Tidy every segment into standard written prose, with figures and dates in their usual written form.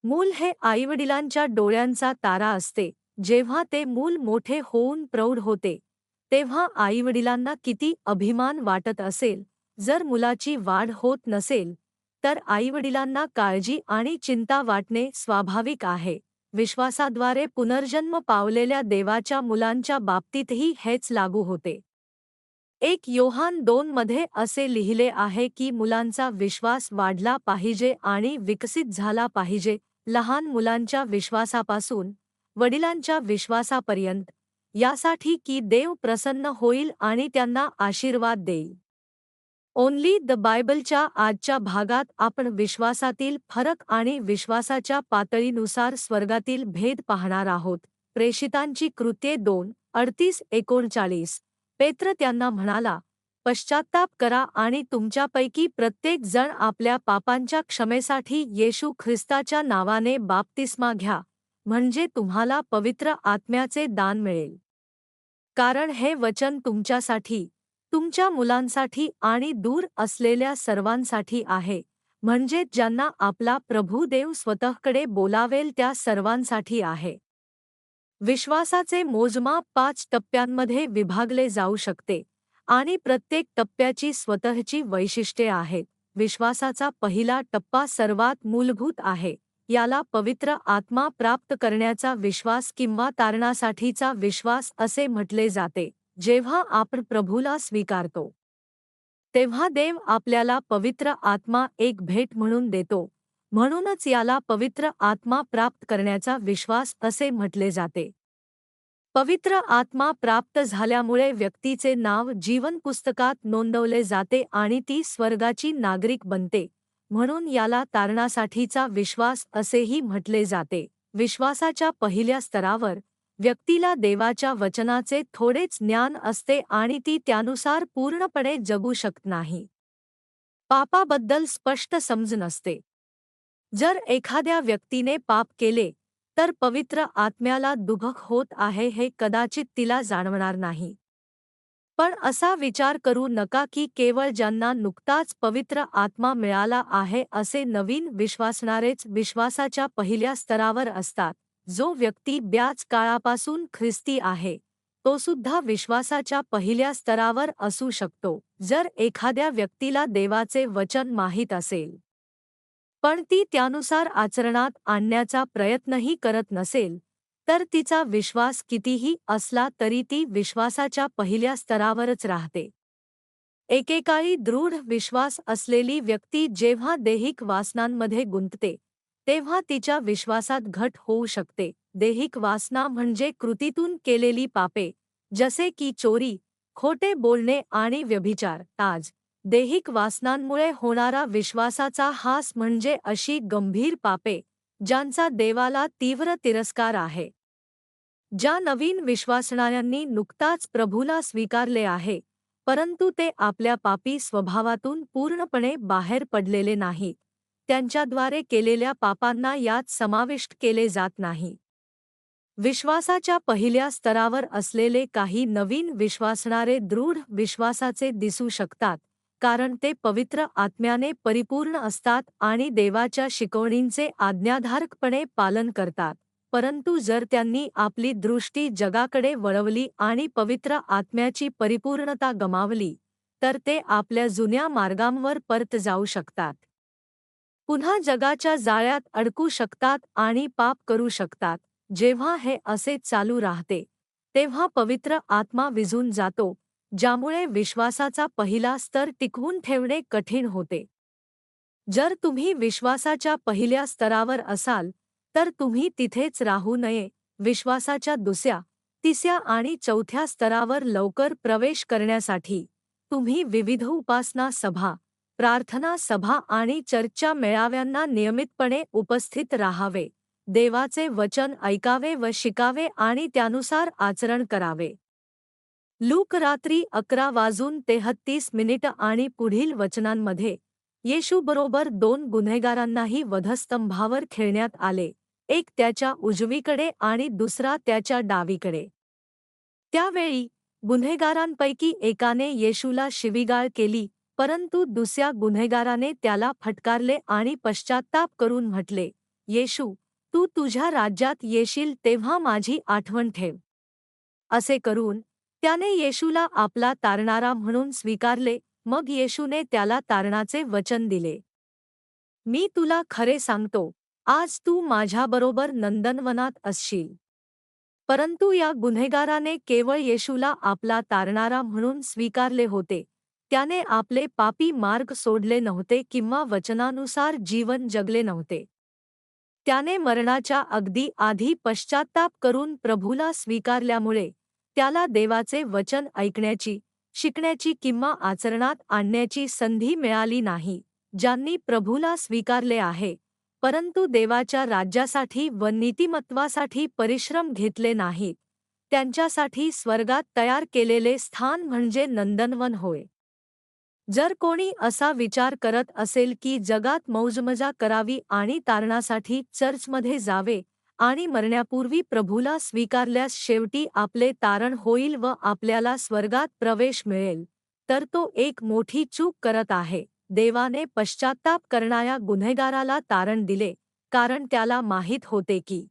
मूल हे आईवडिलांच्या डोळ्यांचा तारा असते. जेव्हा ते मूल मोठे होऊन प्रौढ होते, तेव्हा आईवडिलांना किती अभिमान वाटत असेल. जर मुलाची वाढ होत नसेल, तर आईवडिलांना काळजी आणि चिंता वाटणे स्वाभाविक आहे. विश्वासाद्वारे पुनर्जन्म पावलेल्या देवाच्या मुलांच्या बाबतीतही हेच लागू होते. 1 योहान 2 मध्ये असे लिहिले आहे की मुलांचा विश्वास वाढला पाहिजे आणि विकसित झाला पाहिजे, लहान मुलांच्या विश्वासापासून वडिलांच्या विश्वासापर्यंत, यासाठी की देव प्रसन्न होईल आणि त्यांना आशीर्वाद देईल. ओन्ली द बायबलच्या आजच्या भागात आपण विश्वासातील फरक आणि विश्वासाच्या पातळीनुसार स्वर्गातील भेद पाहणार आहोत. प्रेषितांची कृत्ये 2:38-39. पेत्र त्यांना म्हणाला, पश्चात्ताप करा आणि तुमच्यापैकी प्रत्येक जण आपल्या पापांच्या क्षमेसाठी येशू ख्रिस्ताच्या नावाने बाप्तिस्मा घ्या, म्हणजे तुम्हाला पवित्र आत्म्याचे दान मिळेल. कारण हे वचन तुमच्यासाठी, तुमच्या मुलांसाठी आणि दूर असलेल्या सर्वांसाठी आहे, म्हणजे ज्यांना आपला प्रभू देव स्वतःकडे बोलावेल त्या सर्वांसाठी आहे. विश्वासाचे मोजमाप 5 टप्प्यांमध्ये विभागले जाऊ शकते आणि प्रत्येक टप्प्याची स्वतःची वैशिष्ट्ये आहेत. विश्वासाचा पहिला टप्पा सर्वात मूलभूत आहे. याला पवित्र आत्मा प्राप्त करण्याचा विश्वास किंवा तारणासाठीचा विश्वास असे म्हटले जाते. जेव्हा आपण प्रभूला स्वीकारतो, तेव्हा देव आपल्याला पवित्र आत्मा एक भेट म्हणून देतो. म्हणूनच याला पवित्र आत्मा प्राप्त करण्याचा विश्वास असे म्हटले जाते. पवित्र आत्मा प्राप्त झाल्यामुळे व्यक्तीचे नाव जीवन पुस्तकात नोंदवले जाते आणि ती स्वर्गाची नागरिक बनते. म्हणून याला तारणासाठीचा विश्वास असेही म्हटले जाते. विश्वासाच्या पहिल्या स्तरावर व्यक्तीला देवाच्या वचनाचे थोडेच ज्ञान असते आणि ती त्यानुसार पूर्णपणे जगू शकत नाही. पापाबद्दल स्पष्ट समज नसते. जर एखाद्या व्यक्तीने पाप केले, तर पवित्र आत्म्याला दुःख होत आहे हे कदाचित तिला जाणवणार नाही. पण असा विचार करू नका की केवळ ज्यांना नुकताच पवित्र आत्मा मिळाला आहे असे नवीन विश्वासणारेच विश्वासाच्या पहिल्या स्तरावर असतात. जो व्यक्ती बऱ्याच काळापासून ख्रिस्ती आहे, तो सुद्धा विश्वासाच्या पहिल्या स्तरावर असू शकतो. जर एखाद्या व्यक्तीला देवाचे वचन माहीत असेल, पण ती त्यानुसार आचरणात आणण्याचा प्रयत्नही करत नसेल, तर तिचा विश्वास कितीही असला तरी ती विश्वासाच्या पहिल्या स्तरावरच राहते. एकेकाळी दृढ विश्वास असलेली व्यक्ती जेव्हा दैहिक वासनांमध्ये गुंतते, तेव्हा तिच्या विश्वासात घट होऊ शकते. दैहिक वासना म्हणजे कृतीतून केलेली पापे, जसे की चोरी, खोटे बोलणे आणि व्यभिचार. दैहिक वासनांमुळे होणारा विश्वासाचा हास म्हणजे अशी गंभीर पापे, ज्यांचा देवाला तीव्र तिरस्कार आहे. ज्या नवीन विश्वासणाऱ्यांनी नुकताच प्रभूला स्वीकारले आहे, परंतु ते आपल्या पापी स्वभावातून पूर्णपणे बाहेर पडलेले नाहीत, त्यांच्याद्वारे केलेल्या पापांना यात समाविष्ट केले जात नाही. विश्वासाच्या पहिल्या स्तरावर असलेले काही नवीन विश्वासणारे दृढ विश्वासाचे दिसू शकतात, कारण ते पवित्र आत्म्याने परिपूर्ण असतात आणि देवाच्या शिकवणींचे आज्ञाधारकपणे पालन करतात. परंतु जर त्यांनी आपली दृष्टी जगाकडे वळवली आणि पवित्र आत्म्याची परिपूर्णता गमावली, तर ते आपल्या जुन्या मार्गांवर परत जाऊ शकतात. पुन्हा जगाच्या जाळ्यात अडकू शकतात आणि पाप करू शकतात. जेव्हा हे असे चालू राहते, तेव्हा पवित्र आत्मा विझून जातो, ज्यामुळे विश्वासाचा पहिला स्तर टिकवून ठेवणे कठीण होते. जर तुम्ही विश्वासाच्या पहिल्या स्तरावर असाल, तर तुम्ही तिथेच राहू नये. विश्वासाच्या दुसऱ्या, तिसऱ्या आणि चौथ्या स्तरावर लवकर प्रवेश करण्यासाठी तुम्ही विविध उपासना सभा, प्रार्थना सभा आणि चर्चच्या मेळाव्यांना नियमितपणे उपस्थित राहावे, देवाचे वचन ऐकावे व शिकावे आणि त्यानुसार आचरण करावे. लूक रात्री 11:33 आणि पुढील वचनांमध्ये येशूबरोबर 2 गुन्हेगारांनाही वधस्तंभावर खिळण्यात आले, एक त्याच्या उजवीकडे आणि दुसरा त्याच्या डावीकडे. त्यावेळी गुन्हेगारांपैकी एकाने येशूला शिवीगाळ केली, परंतु दुसऱ्या गुन्हेगाराने त्याला फटकारले आणि पश्चात्ताप करून म्हटले, येशू, तू तुझ्या राज्यात येशील तेव्हा माझी आठवण ठेव. असे करून त्याने येशूला आपला तारणारा म्हणून स्वीकारले. मग येशूने त्याला तारणाचे वचन दिले. मी तुला खरे सांगतो, आज तू माझ्याबरोबर नंदनवनात असशील. परंतु या गुन्हेगाराने केवळ येशूला आपला तारणारा म्हणून स्वीकारले होते. त्याने आपले पापी मार्ग सोडले नव्हते किंवा वचनानुसार जीवन जगले नव्हते. त्याने मरणाच्या अगदी आधी पश्चात्ताप करून प्रभूला स्वीकारल्यामुळे त्याला देवाचे वचन ऐकण्याची, शिकण्याची किंवा आचरणात आणण्याची संधी मिळाली नाही. ज्यांनी प्रभूला स्वीकारले आहे, परंतु देवाच्या राज्यासाठी व नीतिमत्वासाठी परिश्रम घेतले नाहीत, त्यांच्यासाठी स्वर्गात तयार केलेले स्थान म्हणजे नंदनवन होय. जर कोणी असा विचार करत असेल की जगात मौजमजा करावी आणि तारणासाठी चर्चमध्ये जावे आणि मरण्यापूर्वी प्रभूला स्वीकारल्यास शेवटी आपले तारण होईल व आपल्याला स्वर्गात प्रवेश मिळेल, तर तो एक मोठी चूक करत आहे. देवाने पश्चात्ताप करणाऱ्या गुन्हेगाराला तारण दिले, कारण त्याला माहीत होते की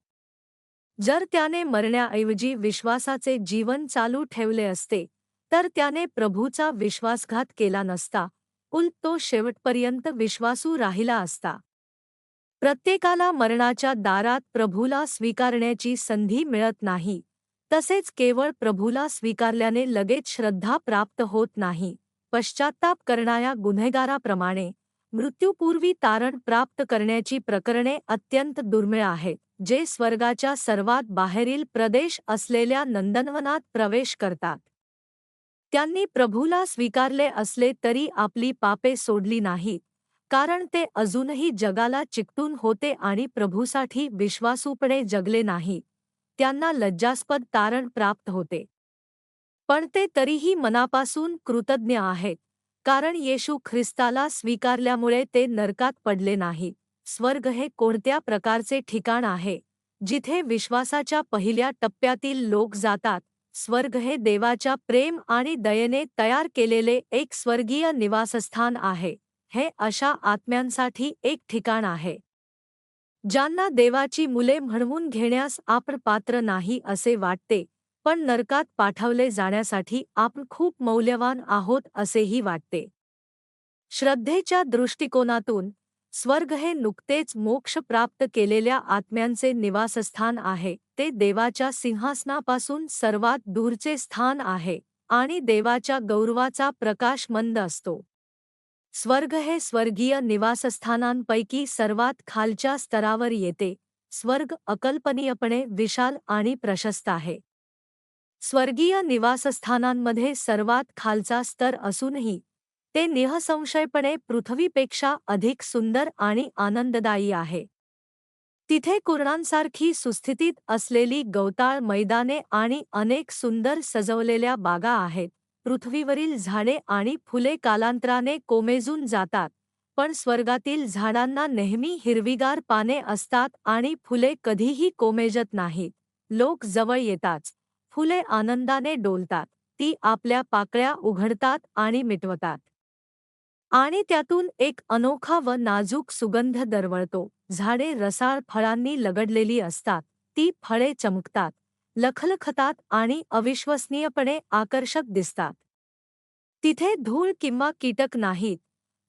जर त्याने मरण्याऐवजी विश्वासाचे जीवन चालू ठेवले असते, तर त्याने प्रभूचा विश्वासघात केला नसता, उलट तो शेवटपर्यंत विश्वासू राहिला असता. प्रत्येकाला मरणाच्या दारात प्रभूला स्वीकारण्याची संधी मिळत नाही. तसेच केवळ प्रभूला स्वीकारल्याने लगेच श्रद्धा प्राप्त होत नाही. पश्चात्ताप करणाऱ्या गुन्हेगाराप्रमाणे मृत्यूपूर्वी तारण प्राप्त करण्याची प्रकरणे अत्यंत दुर्मिळ आहेत, जे स्वर्गाच्या सर्वात बाहेरील प्रदेश असलेल्या नंदनवनात प्रवेश करतात. त्यांनी प्रभूला स्वीकारले असले तरी आपली पापे सोडली नाहीत, कारण ते अजूनही जगाला चिकटून होते आणि प्रभूसाठी विश्वासूपणे जगले नाहीत. त्यांना लज्जास्पद तारण प्राप्त होते. पण ते तरीही मनापासून कृतज्ञ आहेत, कारण येशू ख्रिस्ताला स्वीकारल्यामुळे ते नरकात पडले नाहीत. स्वर्ग हे कोणत्या प्रकारचे ठिकाण आहे, जिथे विश्वासाच्या पहिल्या टप्प्यातील लोक जातात? स्वर्ग हे देवाच्या प्रेम आणि दयेने तयार केलेले एक स्वर्गीय निवासस्थान आहे. हे अशा आत्म्यांसाठी एक ठिकाण आहे ज्यांना देवाची मुले म्हणवून घेण्यास आपण पात्र नाही असे वाटते, पण नरकात पाठवले जाण्यासाठी आपण खूप मौल्यवान आहोत असेही वाटते. श्रद्धेच्या दृष्टिकोनातून स्वर्ग हे नुकतेच मोक्ष प्राप्त केलेल्या आत्म्यांचे निवासस्थान आहे. ते देवाच्या सिंहासनापासून सर्वात दूरचे स्थान आहे आणि देवाच्या गौरवाचा प्रकाश मंद असतो. स्वर्ग हे स्वर्गीय निवासस्थानांपैकी सर्वात खालच्या स्तरावर येते. स्वर्ग अकल्पनीयपणे विशाल आणि प्रशस्त आहे. स्वर्गीय निवासस्थानांमध्ये सर्वात खालचा स्तर असूनही ते निःसंशयपणे पृथ्वीपेक्षा अधिक सुंदर आणि आनंददायी आहे. तिथे कुरणांसारखी सुस्थितीत असलेली गवताळ मैदाने आणि अनेक सुंदर सजवलेल्या बागा आहेत. पृथ्वीवरील झाडे आणि फुले कालांतराने कोमेजून जातात, पण स्वर्गातील झाडांना नेहमी हिरवीगार पाने असतात आणि फुले कधीही कोमेजत नाहीत. लोक जवळ येताच फुले आनंदाने डोलतात. ती आपल्या पाकळ्या उघडतात आणि मिटवतात. आणि त्यातून एक अनोखा व नाजूक सुगंध दरवळतो. झाडे रसाळ फळांनी लगडलेली असतात. ती फळे चमकतात, लखलखतात आणि अविश्वसनीयपणे आकर्षक दिसतात. तिथे धूळ किंवा कीटक नाहीत.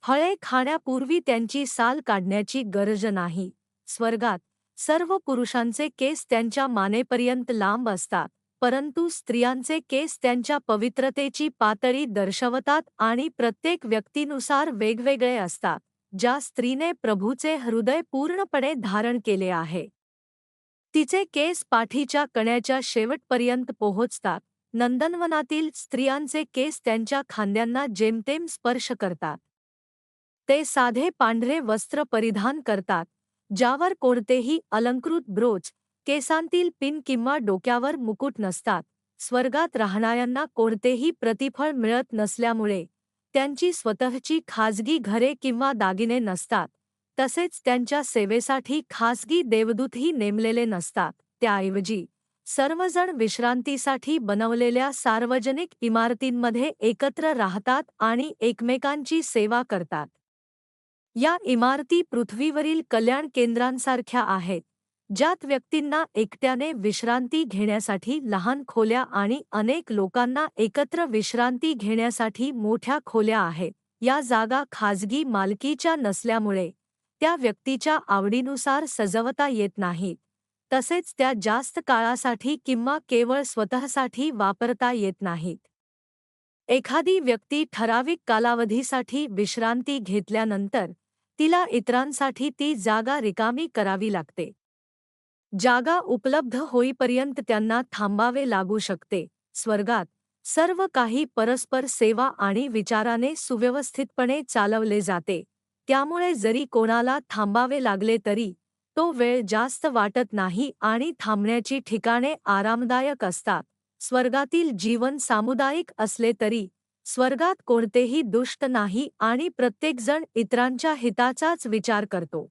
फळे खाण्यापूर्वी त्यांची साल काढण्याची गरज नाही. स्वर्गात सर्व पुरुषांचे केस त्यांच्या मानेपर्यंत लांब असतात, परंतु स्त्रियांचे केस त्यांच्या पवित्रतेची पातळी दर्शवतात आणि प्रत्येक व्यक्तीनुसार वेगवेगळे असतात. ज्या स्त्रीने प्रभूचे हृदय पूर्णपणे धारण केले आहे, तिचे केस पाठीच्या कण्याच्या शेवटपर्यंत पोहोचतात. नंदनवनातील स्त्रियांचे केस त्यांच्या खांद्यांना जेमतेम स्पर्श करतात. ते साधे पांढरे वस्त्र परिधान करतात, ज्यावर कोणतेही अलंकृत ब्रोच, केसांतील पिन किंवा डोक्यावर मुकुट नसतात. स्वर्गात राहणाऱ्यांना कोणतेही प्रतिफळ मिळत नसल्यामुळे त्यांची स्वतःची खाजगी घरे किंवा दागिने नसतात. तसेच त्यांच्या सेवेसाठी खासगी देवदूतही नेमलेले नसतात. त्याऐवजी सर्वजण विश्रांतीसाठी बनवलेल्या सार्वजनिक इमारतींमध्ये एकत्र राहतात आणि एकमेकांची सेवा करतात. या इमारती पृथ्वीवरील कल्याण केंद्रांसारख्या आहेत, ज्यात व्यक्तींना एकट्याने विश्रांती घेण्यासाठी लहान खोल्या आणि अनेक लोकांना एकत्र विश्रांती घेण्यासाठी मोठ्या खोल्या आहेत. या जागा खाजगी मालकीच्या नसल्यामुळे त्या व्यक्तीच्या आवडीनुसार सजवता येत नाहीत, तसेच त्या जास्त काळासाठी किंवा केवळ स्वतःसाठी वापरता येत नाहीत. एखादी व्यक्ती ठराविक कालावधीसाठी विश्रांती घेतल्यानंतर तिला इतरांसाठी ती जागा रिकामी करावी लागते. जागा उपलब्ध होईपर्यंत त्यांना थांबावे लागू शकते. स्वर्गात सर्व काही परस्पर सेवा आणि विचाराने सुव्यवस्थितपणे चालवले जाते, त्यामुळे जरी कोणाला थांबावे लागले तरी तो वेळ जास्त वाटत नाही आणि थांबण्याची ठिकाणे आरामदायक असतात. स्वर्गातील जीवन सामुदायिक असले तरी स्वर्गात कोणतेही दुष्ट नाही आणि प्रत्येकजण इतरांच्या हिताचाच विचार करतो.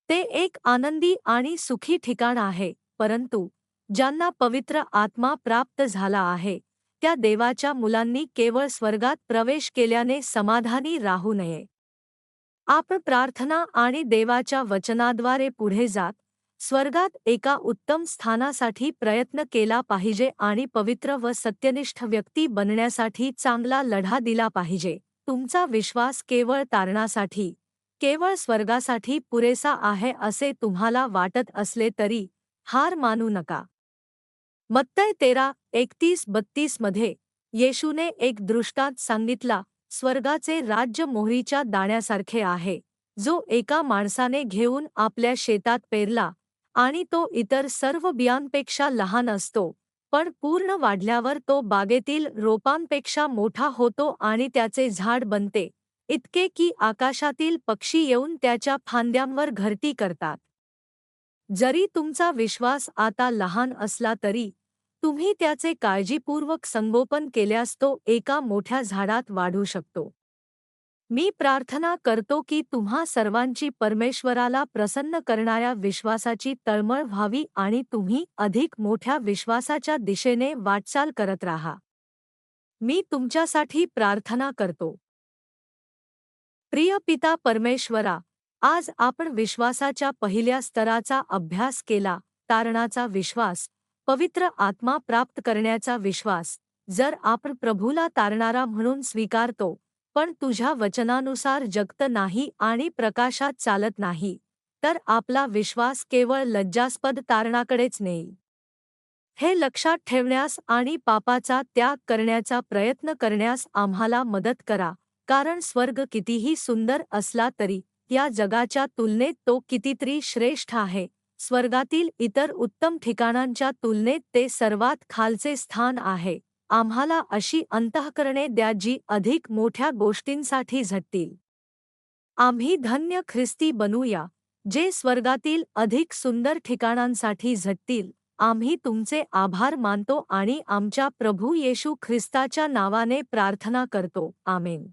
ते एक आनंदी आणि सुखी ठिकाण आहे. परंतु ज्यांना पवित्र आत्मा प्राप्त झाला आहे, त्या देवाच्या मुलांनी केवळ स्वर्गात प्रवेश केल्याने समाधानी राहू नये. आपण प्रार्थना आणि देवाच्या वचनाद्वारे पुढे जात स्वर्गात एका उत्तम स्थानासाठी प्रयत्न केला पाहिजे आणि पवित्र व सत्यनिष्ठ व्यक्ती बनण्यासाठी चांगला लढा दिला पाहिजे. तुमचा विश्वास केवळ तारणासाठी, केवळ स्वर्गासाठी पुरेसा आहे असे तुम्हाला वाटत असले तरी हार मानू नका. मत्तय 13:31-32 मध्ये येशूने एक दृष्टांत सांगितला. स्वर्गाचे राज्य मोहरीच्या दाण्यासारखे आहे, जो एका माणसाने घेऊन आपल्या शेतात पेरला आणि तो इतर सर्व बियांपेक्षा लहान असतो, पण पूर्ण वाढल्यावर तो बागेतील रोपांपेक्षा मोठा होतो आणि त्याचे झाड बनते, इतके की आकाशातील पक्षी येऊन त्याच्या फांद्यांवर घरटी करतात. जरी तुमचा विश्वास आता लहान असला तरी तुम्ही त्याचे काळजीपूर्वक संगोपन केल्यास तो एका मोठ्या झाडात वाढू शकतो. मी प्रार्थना करतो की तुम्हा सर्वांची परमेश्वराला प्रसन्न करणाऱ्या विश्वासाची तळमळ व्हावी आणि तुम्ही अधिक मोठ्या विश्वासाच्या दिशेने वाटचाल करत राहा. मी तुमच्यासाठी प्रार्थना करतो. प्रिय पिता परमेश्वरा, आज आपण विश्वासाच्या पहिल्या स्तराचा अभ्यास केला, तारणाचा विश्वास, पवित्र आत्मा प्राप्त करण्याचा विश्वास. जर आपण प्रभूला तारणारा म्हणून स्वीकारतो, पण तुझ्या वचनानुसार जगत नाही आणि प्रकाशात चालत नाही, तर आपला विश्वास केवळ लज्जास्पद तारणाकडेच नेईल. हे लक्षात ठेवण्यास आणि पापाचा त्याग करण्याचा प्रयत्न करण्यास आम्हाला मदत करा, कारण स्वर्ग कितीही सुंदर असला तरी या जगाच्या तुलनेत तो कितीतरी श्रेष्ठ आहे. स्वर्गातील इतर उत्तम ठिकाणांच्या तुलनेत ते सर्वात खालचे स्थान आहे. आम्हाला अशी अंतःकरणे द्या जी अधिक मोठ्या गोष्टींसाठी झटतील. आम्ही धन्य ख्रिस्ती बनूया, जे स्वर्गातील अधिक सुंदर ठिकाणांसाठी झटतील. आम्ही तुमचे आभार मानतो आणि आमच्या प्रभू येशू ख्रिस्ताच्या नावाने प्रार्थना करतो. आमेन.